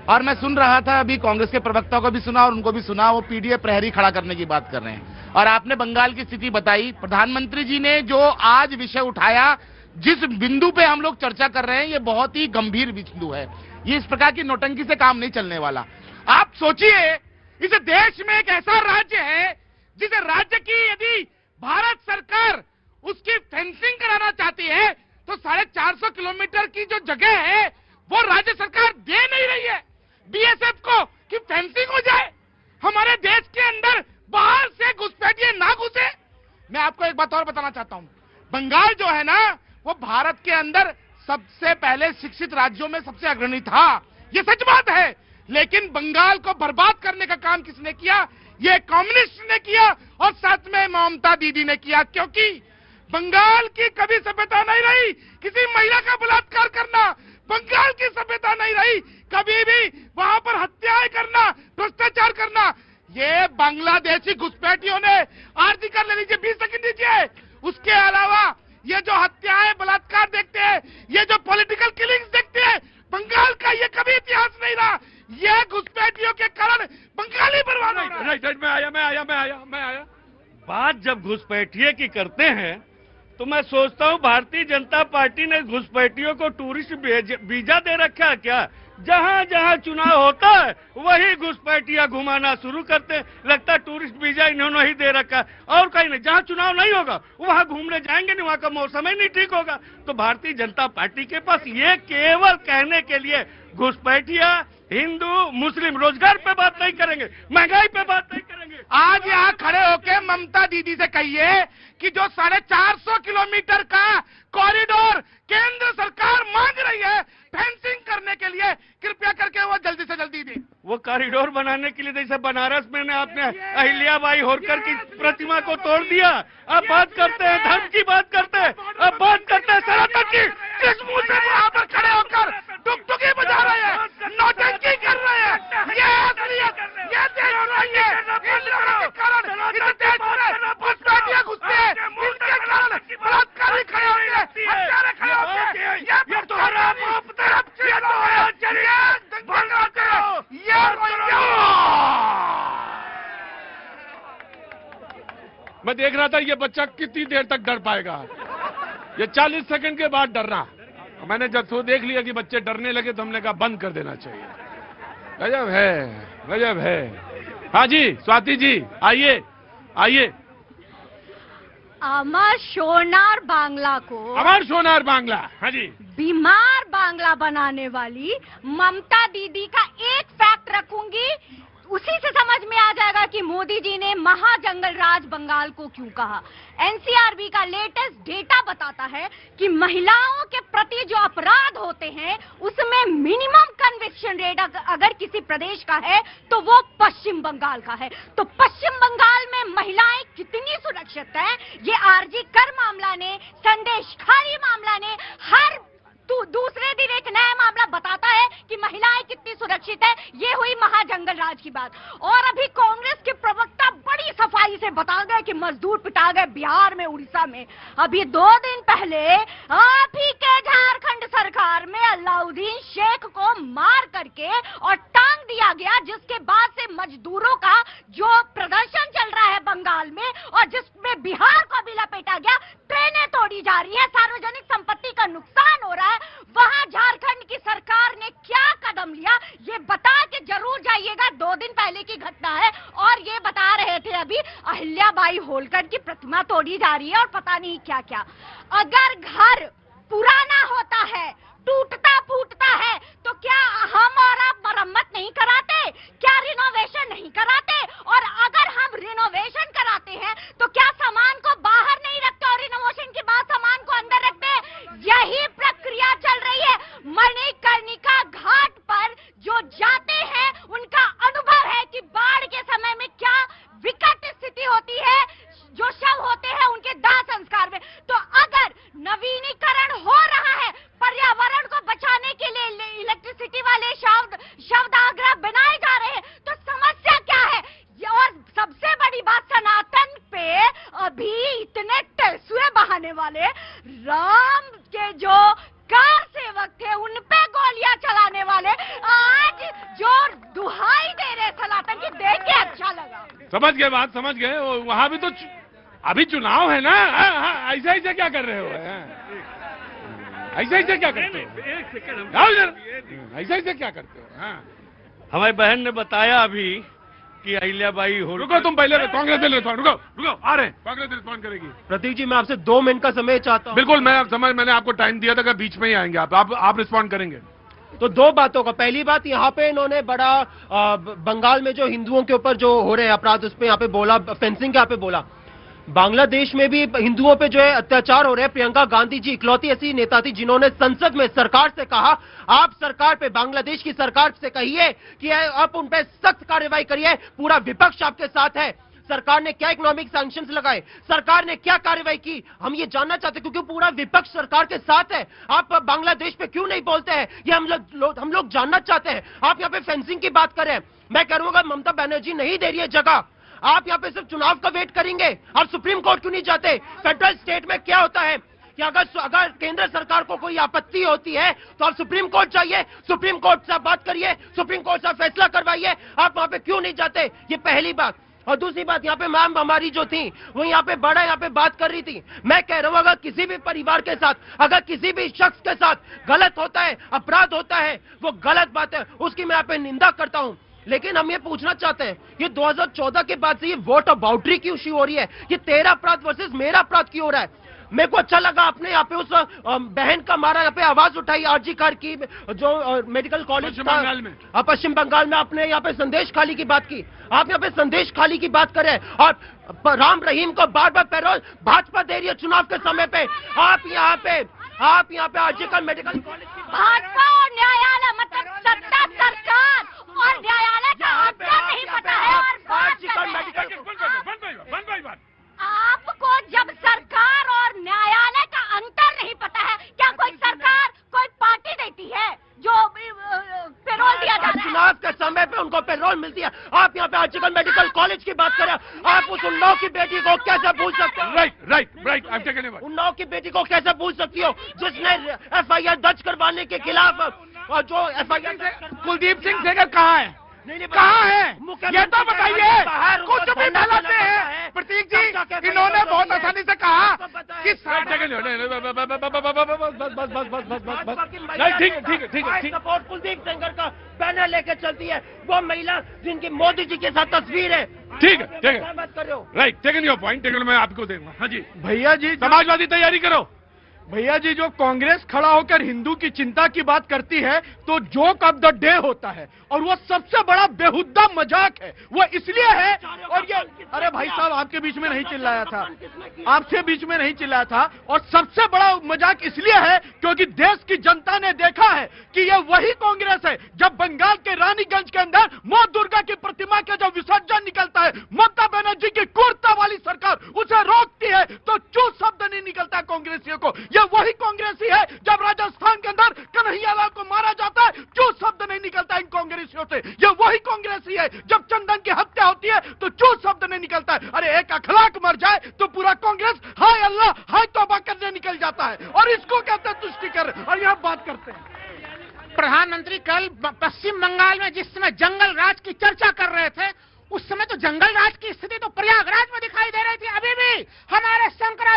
और मैं सुन रहा था अभी कांग्रेस के प्रवक्ता को भी सुना और उनको भी सुना, वो पीडीए प्रहरी खड़ा करने की बात कर रहे हैं। और आपने बंगाल की स्थिति बताई, प्रधानमंत्री जी ने जो आज विषय उठाया, जिस बिंदु पे हम लोग चर्चा कर रहे हैं, ये बहुत ही गंभीर बिंदु है। ये इस प्रकार की नौटंकी से काम नहीं चलने वाला। आप सोचिए, इस देश में एक ऐसा राज्य है जिस राज्य की यदि भारत सरकार उसकी फेंसिंग कराना चाहती है तो 450 किलोमीटर की जो जगह है वो राज्य सरकार दे नहीं रही है बीएसएफ को कि फेंसिंग हो जाए। हमारे देश के अंदर बाहर से घुसपैठिए ना घुसे। मैं आपको एक बात और बताना चाहता हूं, बंगाल जो है ना वो भारत के अंदर सबसे पहले शिक्षित राज्यों में सबसे अग्रणी था, ये सच बात है। लेकिन बंगाल को बर्बाद करने का काम किसने किया? ये कम्युनिस्ट ने किया और साथ में ममता दीदी ने किया, क्योंकि बंगाल की कभी सभ्यता नहीं रही किसी महिला का बलात्कार करना, बंगाल की सभ्यता नहीं रही कभी भी वहां पर हत्याएं करना, भ्रष्टाचार करना। ये बांग्लादेशी घुसपैठियों ने आरती कर ले लीजिए, 20 सेकंड दीजिए। उसके अलावा ये जो हत्याएं बलात्कार देखते हैं, ये जो पॉलिटिकल किलिंग्स देखते हैं, बंगाल का ये कभी इतिहास नहीं रहा। ये घुसपैठियों के कारण बंगाली बर्बाद हो रहा है। मैं आया। बात जब घुसपैठिए की करते हैं तो मैं सोचता हूं भारतीय जनता पार्टी ने घुसपैठियों को टूरिस्ट वीजा दे रखा है क्या? जहां जहां चुनाव होता है वही घुसपैठिया घुमाना शुरू करते हैं। लगता है टूरिस्ट वीजा इन्होंने ही दे रखा है और कहीं नहीं। जहां चुनाव नहीं होगा वहां घूमने जाएंगे नहीं, वहां का मौसम ही नहीं ठीक होगा। तो भारतीय जनता पार्टी के पास ये केवल कहने के लिए घुसपैठिया हिंदू मुस्लिम रोजगार पे बात नहीं करेंगे, महंगाई पे बात नहीं करेंगे। आज यहाँ खड़े होके ममता दीदी से कहिए कि जो 450 किलोमीटर का कॉरिडोर केंद्र सरकार मांग रही है फेंसिंग करने के लिए, कृपया करके वो जल्दी से जल्दी दे। वो कॉरिडोर बनाने के लिए जैसे बनारस में आपने अहिल्याबाई होलकर की प्रतिमा को तोड़ दिया। अब बात करते हैं धर्म की, बात करते हैं, अब बात करते हैं सनातन की। किस मुंह से वहां पर खड़े होकर डुगडुगी बजा रहे हैं, नौटंकी कर रहे हैं? ये असलियत, ये देशद्रोही है। इन लोगों के कारण इस देश में घुसपैठिए घुसते हैं, इनके कारण बलात्कारी खड़े होते हैं, हत्यारे खड़े होते हैं। ये तुम्हारा मैं देख रहा था ये बच्चा कितनी देर तक डर पाएगा। ये 40 सेकंड के बाद डरना। मैंने जब तो देख लिया कि बच्चे डरने लगे तो हमने कहा बंद कर देना चाहिए। गजब है, गजब है। हाँ जी स्वाति जी आइए आइए। अमर सोनार बांग्ला को, अमर सोनार बांग्ला, हाँ जी, बीमार बांग्ला बनाने वाली ममता दीदी का एक फैक्ट रखूंगी, उसी से समझ में आ जाएगा कि मोदी जी ने महाजंगल राज बंगाल को क्यों कहा। एनसीआरबी का लेटेस्ट डेटा बताता है कि महिलाओं के प्रति जो अपराध होते हैं उसमें मिनिमम कन्विक्शन रेट अगर किसी प्रदेश का है तो वो पश्चिम बंगाल का है। तो पश्चिम बंगाल में महिलाएं कितनी सुरक्षित हैं, ये आरजी कर मामला ने, संदेशखारी मामला ने, हर दूसरे दिन एक नया मामला बताता है कि महिलाएं कितनी सुरक्षित है। ये हुई महाजंगल राज की बात। और अभी कांग्रेस के प्रवक्ता बड़ी सफाई से बता गए कि मजदूर पिटा गए बिहार में, उड़ीसा में। अभी 2 दिन पहले आप ही के झारखंड सरकार में अलाउद्दीन शेख को मार करके और टांग दिया गया, जिसके बाद से मजदूरों का जो प्रदर्शन चल रहा है बंगाल में और जिसमें बिहार को भी लपेटा गया, ट्रेनें तोड़ी जा रही है, सार्वजनिक संपत्ति का नुकसान हो रहा है। वहां झारखंड की सरकार ने क्या कदम लिया ये बता के जरूर जाइएगा। 2 दिन पहले की घटना है। और ये बता रहे थे अभी अहिल्याबाई होलकर की प्रतिमा तोड़ी जा रही है और पता नहीं क्या क्या। अगर घर पुराना होता है, टूटता फूटता है, तो क्या हम और आप मरम्मत नहीं कराते? क्या रिनोवेशन नहीं कराते? और अगर हम रिनोवेशन कराते हैं तो क्या सामान को बाहर नहीं रखते और रिनोवेशन के बाद सामान को अंदर रखते? यही प्रक्रिया चल रही है। मणिकर्णिका घाट पर जो जाते हैं उनका अनुभव है कि बाढ़ के समय में क्या विकट स्थिति होती है, जो शव होते हैं उनके दाह संस्कार में। तो अगर नवीनीकरण हो रहा है, पर्यावरण को बचाने के लिए इलेक्ट्रिसिटी वाले समझ गए बात, समझ गए। वहां भी तो अभी चुनाव है ना। ऐसे ऐसे क्या कर रहे हो? ऐसे ऐसे क्या करते हो? एक सेकंड आओ इधर। ऐसे ऐसे क्या करते हो? हाँ। हमारी बहन ने बताया अभी कि अहिल्याबाई हो। रुको, तुम पहले कांग्रेस दल रिस्पॉन्ड, रुको रुको, आ रहे हैं। कांग्रेस रिस्पॉन्ड करेगी। प्रतीक जी, मैं आपसे 2 मिनट का समय चाहता हूँ। बिल्कुल, मैंने आपको टाइम दिया था कि बीच में ही आएंगे आप रिस्पॉन्ड करेंगे। तो 2 बातों का, पहली बात, यहाँ पे इन्होंने बड़ा बंगाल में जो हिंदुओं के ऊपर जो हो रहे हैं अपराध, उस पे यहाँ पे बोला, फेंसिंग के यहाँ पे बोला। बांग्लादेश में भी हिंदुओं पे जो है अत्याचार हो रहे हैं। प्रियंका गांधी जी इकलौती ऐसी नेता थी जिन्होंने संसद में सरकार से कहा, आप सरकार पे, बांग्लादेश की सरकार से कहिए कि आप उन पे सख्त कार्रवाई करिए, पूरा विपक्ष आपके साथ है। सरकार ने क्या इकोनॉमिक सैंक्शंस लगाए, सरकार ने क्या कार्रवाई की, हम ये जानना चाहते हैं, क्योंकि पूरा विपक्ष सरकार के साथ है। आप बांग्लादेश पे क्यों नहीं बोलते हैं, ये हम लोग जानना चाहते हैं। आप यहाँ पे फेंसिंग की बात करें, मैं करूंगा ममता बनर्जी नहीं दे रही है जगह, आप यहाँ पे सिर्फ चुनाव का वेट करेंगे, आप सुप्रीम कोर्ट क्यों नहीं जाते? फेडरल स्टेट में क्या होता है कि अगर केंद्र सरकार को कोई आपत्ति होती है तो आप सुप्रीम कोर्ट जाइए, सुप्रीम कोर्ट से बात करिए, सुप्रीम कोर्ट से फैसला करवाइए, आप वहां पे क्यों नहीं जाते? ये पहली बात। और दूसरी बात, यहाँ पे मैम हमारी जो थी वो यहाँ पे बड़ा यहाँ पे बात कर रही थी। मैं कह रहा हूँ, अगर किसी भी परिवार के साथ, अगर किसी भी शख्स के साथ गलत होता है, अपराध होता है, वो गलत बात है, उसकी मैं यहाँ पे निंदा करता हूँ। लेकिन हम ये पूछना चाहते हैं, ये 2014 के बाद से ये वोट ऑफ बाउंड्री की इश्यू हो रही है, ये तेरा अपराध वर्सेस मेरा अपराध क्यों हो रहा है? मेरे को अच्छा लगा आपने यहाँ पे उस बहन का मारा यहाँ पे आवाज उठाई, आरजी कार की जो मेडिकल कॉलेज था पश्चिम बंगाल में, आपने यहाँ पे संदेश खाली की बात की, आप यहाँ पे संदेश खाली की बात करें और राम रहीम को बार बार पैरोल भाजपा दे रही है चुनाव के समय पे। आप यहाँ पे आरजी कार मेडिकल कॉलेज की भाजपा और न्यायालय, मतलब सत्ता सरकार और न्यायालय का अंतर नहीं पता है। और बात कर, आपको जब सरकार और न्यायालय का अंतर नहीं पता है, क्या कोई सरकार कोई पार्टी देती है जो पेरोल दिया जा रहा है? चुनाव के समय पे उनको पेरोल मिलती है। आप यहाँ पे आजकल मेडिकल कॉलेज की बात करें, आप उस उन्नाव की बेटी को कैसे भूल सकते हो? राइट। उन्नाव की बेटी को कैसे भूल सकती हो जिसने FIR दर्ज करवाने के खिलाफ, और जो FIR कुलदीप सिंह सेंगर कहाँ है? कहाँ है ये तो बताइए। कुछ भी फैलाते हैं प्रतीक जी। इन्होंने बहुत आसानी से कहा कि ठीक सपोर्ट कुलदीप सेंगर का बैनर लेके चलती है, वो महिला जिनकी मोदी जी के साथ तस्वीर है। ठीक है, बात कर रहे हो। राइट, टेकन योर पॉइंट, मैं आपको दूंगा। हाँ जी भैया जी, समाजवादी तैयारी करो। भैया जी, जो कांग्रेस खड़ा होकर हिंदू की चिंता की बात करती है तो जोक ऑफ द डे होता है, और वो सबसे बड़ा बेहुद्दा मजाक है। वो इसलिए है, और ये, अरे भाई साहब, आपके बीच में नहीं चिल्लाया था, आपसे बीच में नहीं चिल्लाया था। और सबसे बड़ा मजाक इसलिए है क्योंकि देश की जनता ने देखा है कि ये वही कांग्रेस है जब बंगाल के रानीगंज के अंदर मां दुर्गा की प्रतिमा का जब विसर्जन निकलता है, ममता बनर्जी की क्रूरता वाली सरकार उसे रोकती है तो चू शब्द नहीं निकलता कांग्रेसियों को। ये वही कांग्रेसी है जब राजस्थान के अंदर कन्हैयालाल को मारा जाता है, चू शब्द नहीं निकलता इन कांग्रेसियों से। ये वही कांग्रेसी है जब चंदन की हत्या होती है तो चू शब्द नहीं निकलता है। अरे एक अखलाक मर जाए तो पूरा कांग्रेस हाय अल्लाह हाय तौबा करने निकल जाता है, और इसको कहते हैं तुष्टिकर। और यहाँ बात करते हैं प्रधानमंत्री कल पश्चिम बंगाल में जिस समय जंगल राज की चर्चा कर रहे थे, उस समय तो जंगल राज की स्थिति तो प्रयागराज में दिखाई दे रही थी। अभी भी हमारे शंकराचार्य